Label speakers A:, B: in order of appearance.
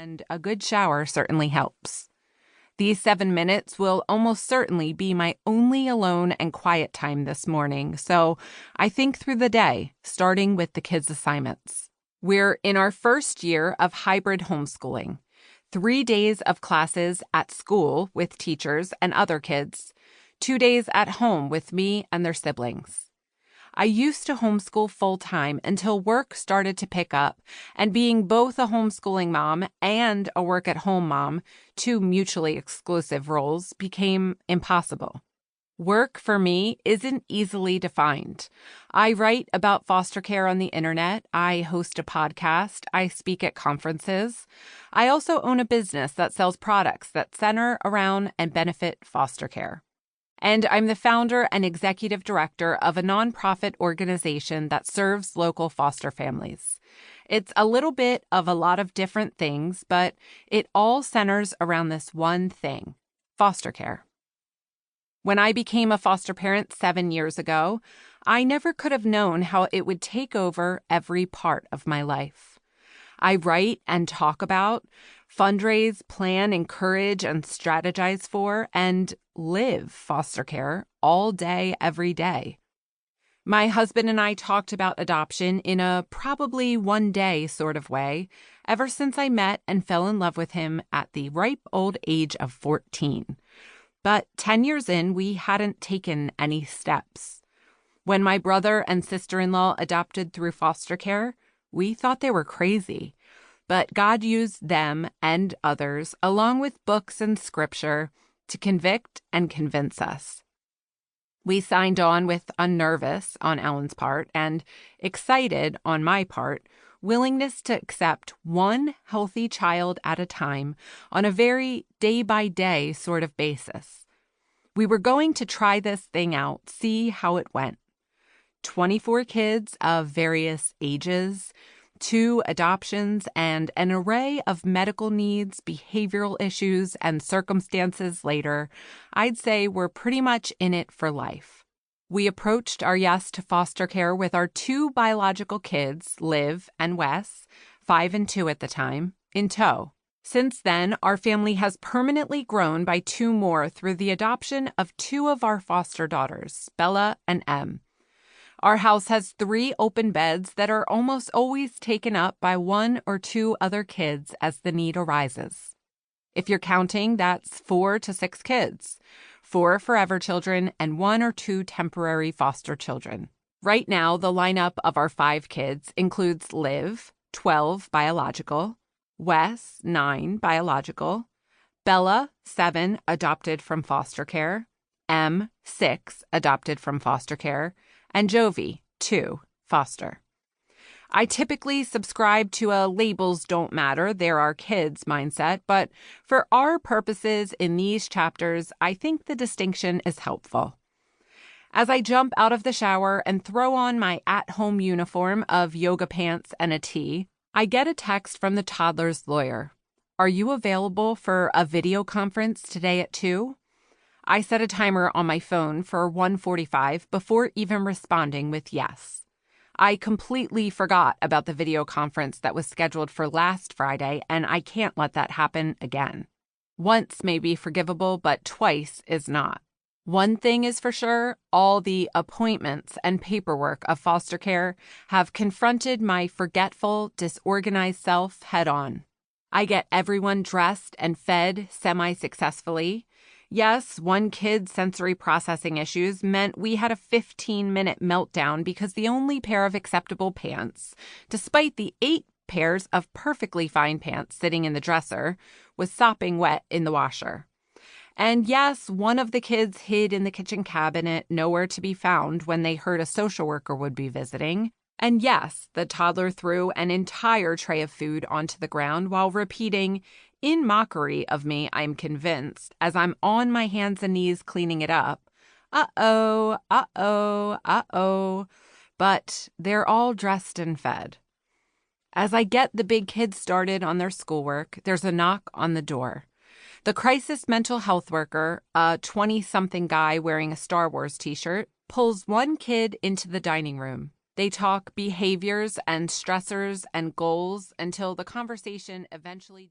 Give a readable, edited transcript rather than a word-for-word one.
A: and a good shower certainly helps. These 7 minutes will almost certainly be my only alone and quiet time this morning, so I think through the day, starting with the kids' assignments. We're in our first year of hybrid homeschooling. 3 days of classes at school with teachers and other kids, 2 days at home with me and their siblings. I used to homeschool full-time until work started to pick up, and being both a homeschooling mom and a work-at-home mom, 2 mutually exclusive roles, became impossible. Work for me isn't easily defined. I write about foster care on the internet, I host a podcast, I speak at conferences. I also own a business that sells products that center around and benefit foster care. And I'm the founder and executive director of a nonprofit organization that serves local foster families. It's a little bit of a lot of different things, but it all centers around this one thing: foster care. When I became a foster parent 7 years ago, I never could have known how it would take over every part of my life. I write and talk about, fundraise, plan, encourage, and strategize for, and live foster care all day, every day. My husband and I talked about adoption in a probably one day sort of way ever since I met and fell in love with him at the ripe old age of 14. But 10 years in, we hadn't taken any steps. When my brother and sister-in-law adopted through foster care, we thought they were crazy. But God used them and others, along with books and scripture, to convict and convince us. We signed on with a nervous on Alan's part and excited on my part, willingness to accept one healthy child at a time on a very day-by-day sort of basis. We were going to try this thing out, see how it went. 24 kids of various ages, 2 adoptions, and an array of medical needs, behavioral issues, and circumstances later, I'd say we're pretty much in it for life. We approached our yes to foster care with our 2 biological kids, Liv and Wes, 5 and 2 at the time, in tow. Since then, our family has permanently grown by 2 more through the adoption of 2 of our foster daughters, Bella and Em. Our house has 3 open beds that are almost always taken up by 1 or 2 other kids as the need arises. If you're counting, that's 4 to 6 kids, 4 forever children and 1 or 2 temporary foster children. Right now, the lineup of our 5 kids includes Liv, 12 biological, Wes, 9 biological, Bella, 7 adopted from foster care, Em, 6 adopted from foster care, and Jovi, 2, foster. I typically subscribe to a labels don't matter, they're our kids mindset, but for our purposes in these chapters, I think the distinction is helpful. As I jump out of the shower and throw on my at-home uniform of yoga pants and a tee, I get a text from the toddler's lawyer. Are you available for a video conference today at 2? I set a timer on my phone for 1:45 before even responding with yes. I completely forgot about the video conference that was scheduled for last Friday, and I can't let that happen again. Once may be forgivable, but twice is not. One thing is for sure, all the appointments and paperwork of foster care have confronted my forgetful, disorganized self head on. I get everyone dressed and fed semi-successfully. Yes, one kid's sensory processing issues meant we had a 15-minute meltdown because the only pair of acceptable pants, despite the 8 pairs of perfectly fine pants sitting in the dresser, was sopping wet in the washer. And yes, one of the kids hid in the kitchen cabinet, nowhere to be found when they heard a social worker would be visiting. And yes, the toddler threw an entire tray of food onto the ground while repeating, in mockery of me, I'm convinced, as I'm on my hands and knees cleaning it up, uh-oh, uh-oh, uh-oh. But they're all dressed and fed. As I get the big kids started on their schoolwork, there's a knock on the door. The crisis mental health worker, a 20-something guy wearing a Star Wars t-shirt, pulls one kid into the dining room. They talk behaviors and stressors and goals until the conversation eventually